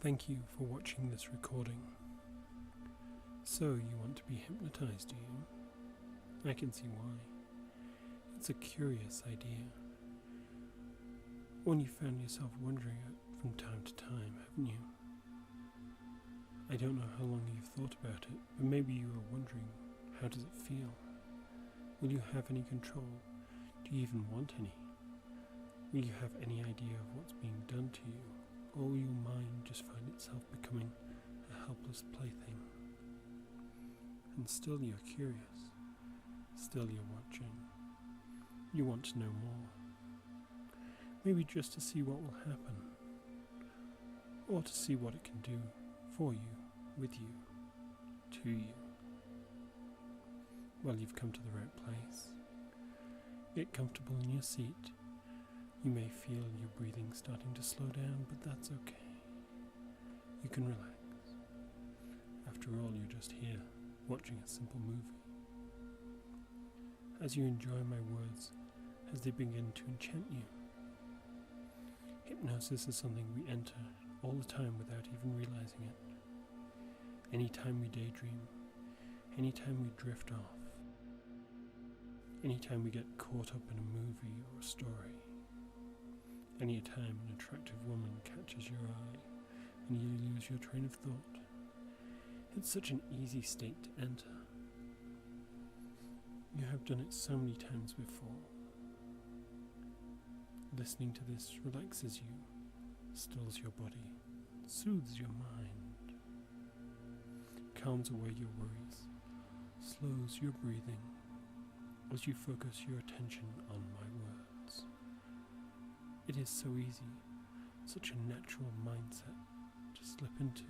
Thank you for watching this recording. So you want to be hypnotized, do you? I can see why. It's a curious idea. One you found yourself wondering at from time to time, haven't you? I don't know how long you've thought about it, but maybe you are wondering, how does it feel? Will you have any control? Do you even want any? Will you have any idea of what's being done to you? Or will your mind just find itself becoming a helpless plaything? And still you're curious. Still you're watching. You want to know more. Maybe just to see what will happen. Or to see what it can do for you, with you, to you. Well, you've come to the right place. Get comfortable in your seat. You may feel your breathing starting to slow down, but that's okay. You can relax. After all, you're just here, watching a simple movie. As you enjoy my words, as they begin to enchant you. Hypnosis is something we enter all the time without even realizing it. Anytime we daydream, anytime we drift off, anytime we get caught up in a movie or a story, any time an attractive woman catches your eye and you lose your train of thought. It's such an easy state to enter. You have done it so many times before. Listening to this relaxes you, stills your body, soothes your mind, calms away your worries, slows your breathing as you focus your attention on my words. It is so easy, such a natural mindset to slip into,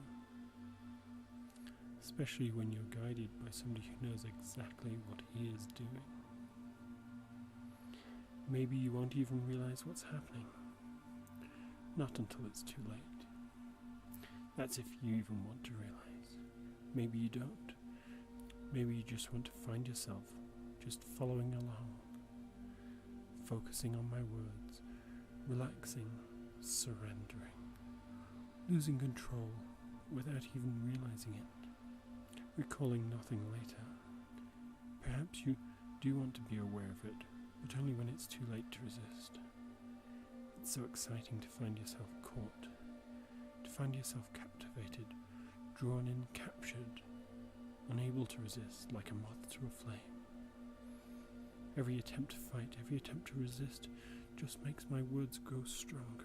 especially when you're guided by somebody who knows exactly what he is doing. Maybe you won't even realize what's happening, not until it's too late. That's if you even want to realize. Maybe you don't. Maybe you just want to find yourself just following along, focusing on my words, relaxing, surrendering, losing control without even realizing it, recalling nothing later. Perhaps you do want to be aware of it, but only when it's too late to resist. It's so exciting to find yourself caught, to find yourself captivated, drawn in, captured, unable to resist like a moth to a flame. Every attempt to fight, every attempt to resist just makes my words grow stronger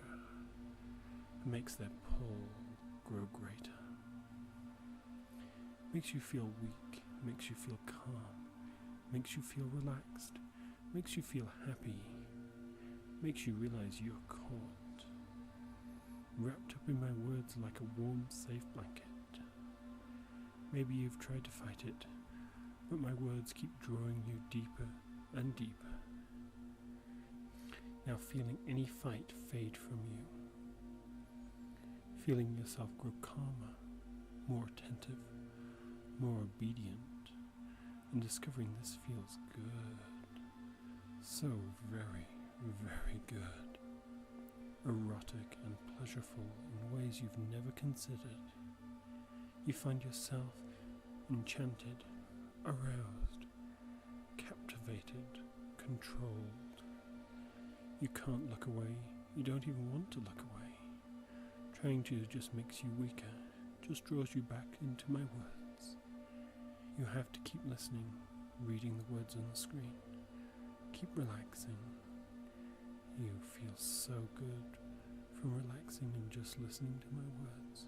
and makes their pull grow greater. Makes you feel weak, makes you feel calm, makes you feel relaxed, makes you feel happy, makes you realize you're caught, wrapped up in my words like a warm, safe blanket. Maybe you've tried to fight it, but my words keep drawing you deeper and deeper. Now feeling any fight fade from you. Feeling yourself grow calmer, more attentive, more obedient, and discovering this feels good. So very, very good. Erotic and pleasurable in ways you've never considered. You find yourself enchanted, aroused, captivated, controlled. You can't look away, you don't even want to look away. Trying to just makes you weaker, just draws you back into my words. You have to keep listening, reading the words on the screen. Keep relaxing. You feel so good from relaxing and just listening to my words.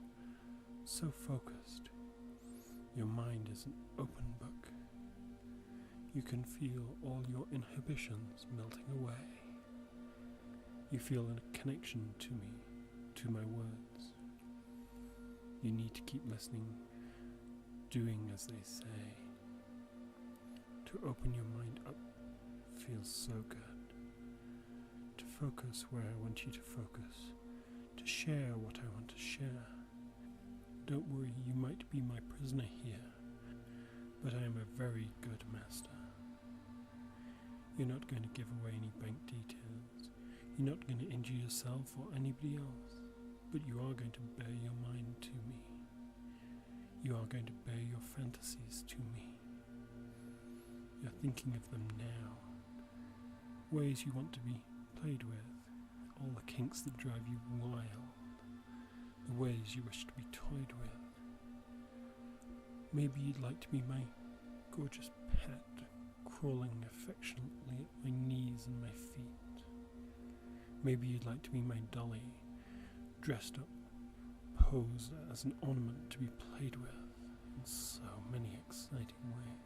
So focused. Your mind is an open book. You can feel all your inhibitions melting away. You feel a connection to me, to my words. You need to keep listening, doing as they say. To open your mind up feels so good. To focus where I want you to focus. To share what I want to share. Don't worry, you might be my prisoner here, but I am a very good master. You're not going to give away any bank details. You're not going to injure yourself or anybody else. but you are going to bear your mind to me. You are going to bear your fantasies to me. You're thinking of them now. Ways you want to be played with, all the kinks that drive you wild, the ways you wish to be toyed with. Maybe you'd like to be my gorgeous pet, crawling affectionately at my knees and my feet. Maybe you'd like to be my dolly, dressed up, posed as an ornament to be played with in so many exciting ways.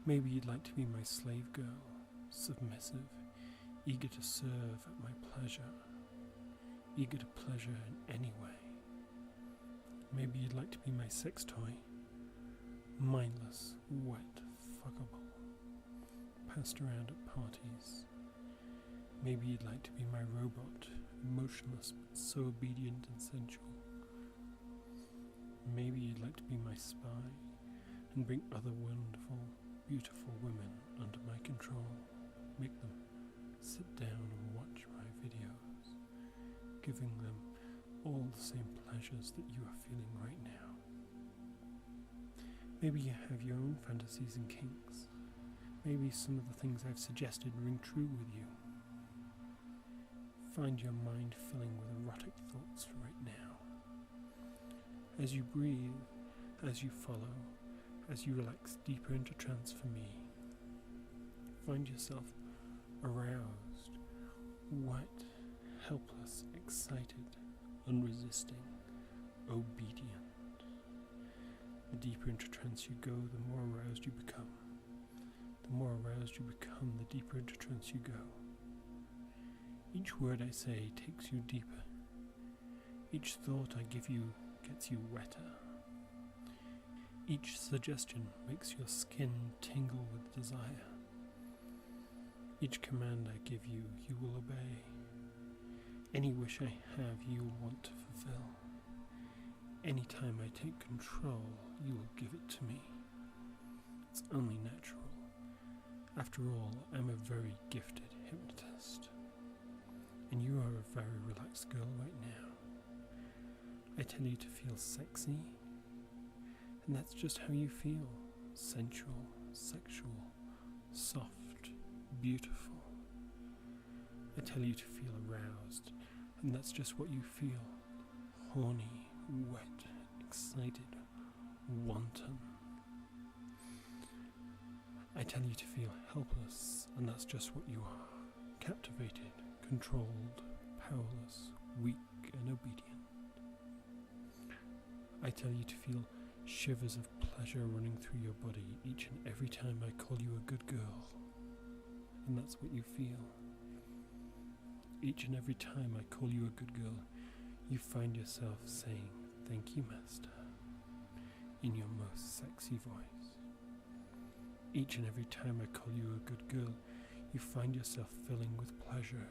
Maybe you'd like to be my slave girl, submissive, eager to serve at my pleasure, eager to pleasure in any way. Maybe you'd like to be my sex toy, mindless, wet, fuckable, passed around at parties. Maybe you'd like to be my robot, emotionless but so obedient and sensual. Maybe you'd like to be my spy and bring other wonderful, beautiful women under my control, make them sit down and watch my videos, giving them all the same pleasures that you are feeling right now. Maybe you have your own fantasies and kinks. Maybe some of the things I've suggested ring true with you. Find your mind filling with erotic thoughts right now. As you breathe, as you follow, as you relax deeper into trance for me, find yourself aroused, wet, helpless, excited, unresisting, obedient. The deeper into trance you go, the more aroused you become. The more aroused you become, the deeper into trance you go. Each word I say takes you deeper. Each thought I give you gets you wetter. Each suggestion makes your skin tingle with desire. Each command I give you, you will obey. Any wish I have, you will want to fulfill. Any time I take control, you will give it to me. It's only natural. After all, I'm a very gifted hypnotist. And you are a very relaxed girl right now. I tell you to feel sexy, and that's just how you feel. Sensual, sexual, soft, beautiful. I tell you to feel aroused, and that's just what you feel. Horny, wet, excited, wanton. I tell you to feel helpless, and that's just what you are. Captivated, controlled, powerless, weak and obedient. I tell you to feel shivers of pleasure running through your body each and every time I call you a good girl. And that's what you feel. Each and every time I call you a good girl, you find yourself saying, "Thank you, Master," in your most sexy voice. Each and every time I call you a good girl, you find yourself filling with pleasure,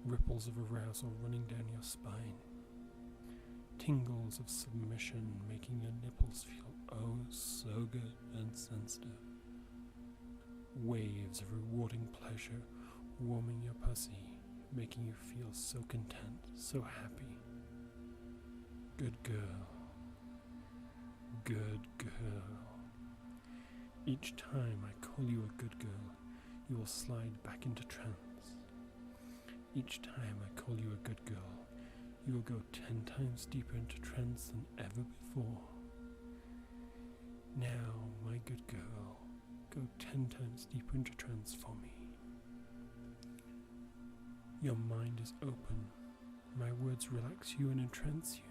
ripples of arousal running down your spine, tingles of submission making your nipples feel oh so good and sensitive, waves of rewarding pleasure warming your pussy, making you feel so content, so happy. Good girl. Good girl. Each time I call you a good girl, you will slide back into trance. Each time I call you a good girl, you will go 10 times deeper into trance than ever before. Now, my good girl, go 10 times deeper into trance for me. Your mind is open. My words relax you and entrance you.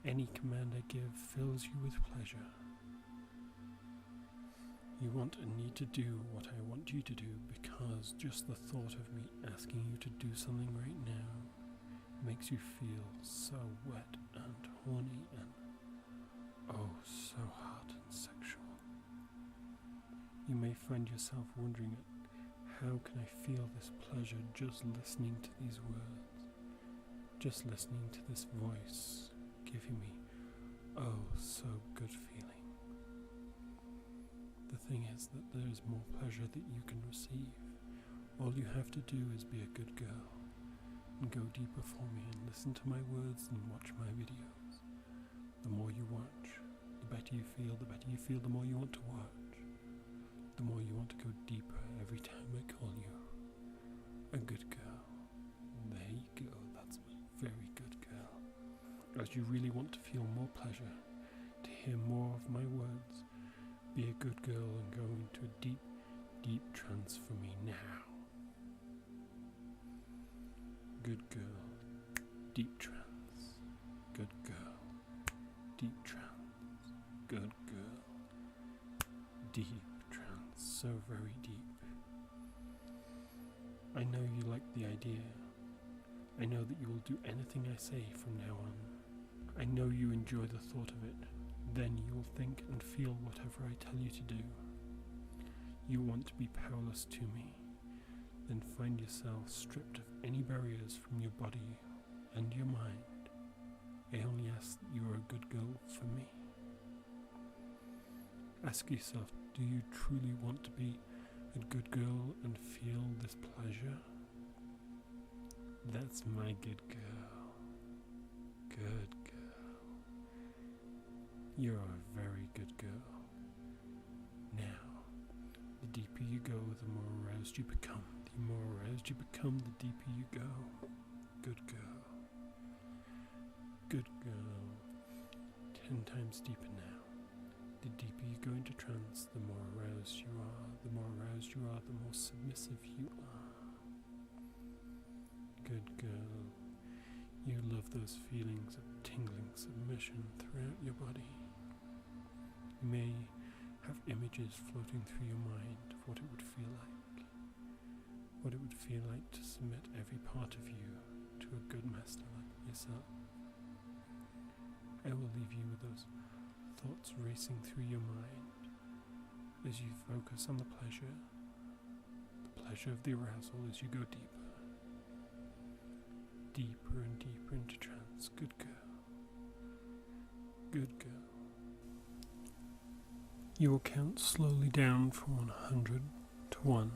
Any command I give fills you with pleasure. You want and need to do what I want you to do because just the thought of me asking you to do something right now makes you feel so wet and horny and oh so hot and sexual. You may find yourself wondering how can I feel this pleasure just listening to these words, just listening to this voice giving me oh so good feeling. The thing is that there is more pleasure that you can receive. All you have to do is be a good girl. and go deeper for me and listen to my words and watch my videos. The more you watch, the better you feel. The better you feel, the more you want to watch. The more you want to go deeper every time I call you a good girl. There you go, that's my very good girl. As you really want to feel more pleasure, to hear more of my words, be a good girl and go into a deep, deep trance for me now. Good girl, deep trance. Good girl, deep trance. Good girl, deep trance. So very deep. I know you like the idea. I know that you will do anything I say from now on. I know you enjoy the thought of it. Then you will think and feel whatever I tell you to do. You want to be powerless to me. Then find yourself stripped of any barriers from your body and your mind. I only ask that you are a good girl for me. Ask yourself, do you truly want to be a good girl and feel this pleasure? That's my good girl. Good girl. You're a very good girl. Now, the deeper you go, the more aroused you become. The more aroused you become, the deeper you go. Good girl. Good girl. 10 times deeper now. The deeper you go into trance, the more aroused you are. The more aroused you are, the more submissive you are. Good girl. You love those feelings of tingling submission throughout your body. You may have images floating through your mind of what it would feel like. What it would feel like to submit every part of you to a good master like yourself. I will leave you with those thoughts racing through your mind as you focus on the pleasure of the arousal as you go deeper. Deeper and deeper into trance. Good girl. Good girl. You will count slowly down from 100 to 1,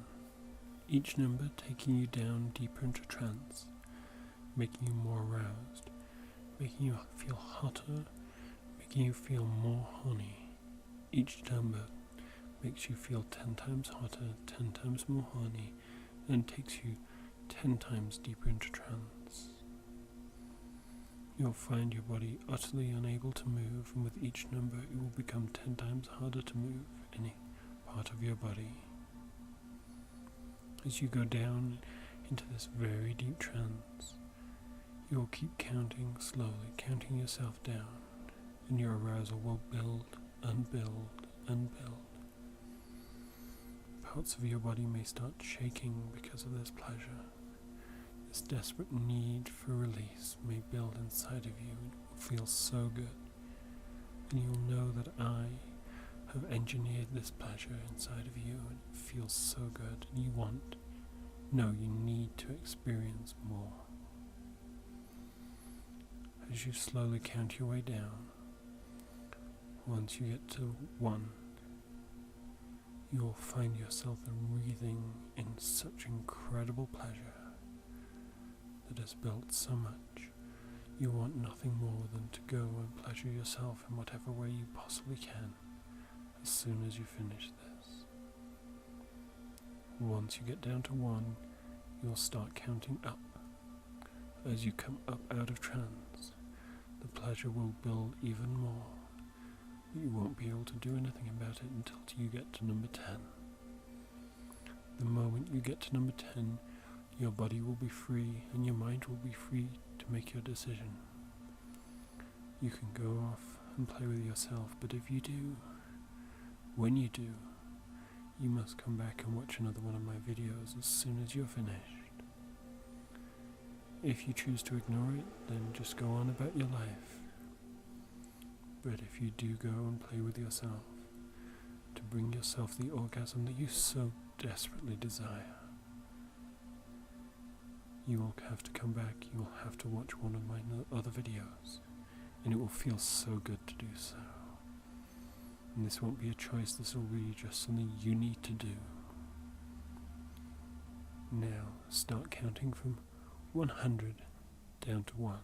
each number taking you down deeper into trance, making you more aroused, making you feel hotter, making you feel more horny. Each number makes you feel 10 times hotter, 10 times more horny, and takes you 10 times deeper into trance. You'll find your body utterly unable to move, and with each number it will become 10 times harder to move any part of your body. As you go down into this very deep trance, you will keep counting slowly, counting yourself down, and your arousal will build and build and build. Parts of your body may start shaking because of this pleasure. This desperate need for release may build inside of you and it will feel so good. And you'll know that I have engineered this pleasure inside of you and it feels so good. And you need to experience more. As you slowly count your way down, once you get to 1, you will find yourself breathing in such incredible pleasure that has built so much. You want nothing more than to go and pleasure yourself in whatever way you possibly can as soon as you finish this. Once you get down to 1, you'll start counting up. As you come up out of trance, the pleasure will build even more. But you won't be able to do anything about it until you get to number 10. The moment you get to number 10, your body will be free and your mind will be free to make your decision. You can go off and play with yourself, but if you do, when you do, you must come back and watch another one of my videos as soon as you're finished. If you choose to ignore it, then just go on about your life. But if you do go and play with yourself, to bring yourself the orgasm that you so desperately desire, you will have to come back, you will have to watch one of my other videos, and it will feel so good to do so. And this won't be a choice, this will be just something you need to do. Now, start counting from 100 down to 1.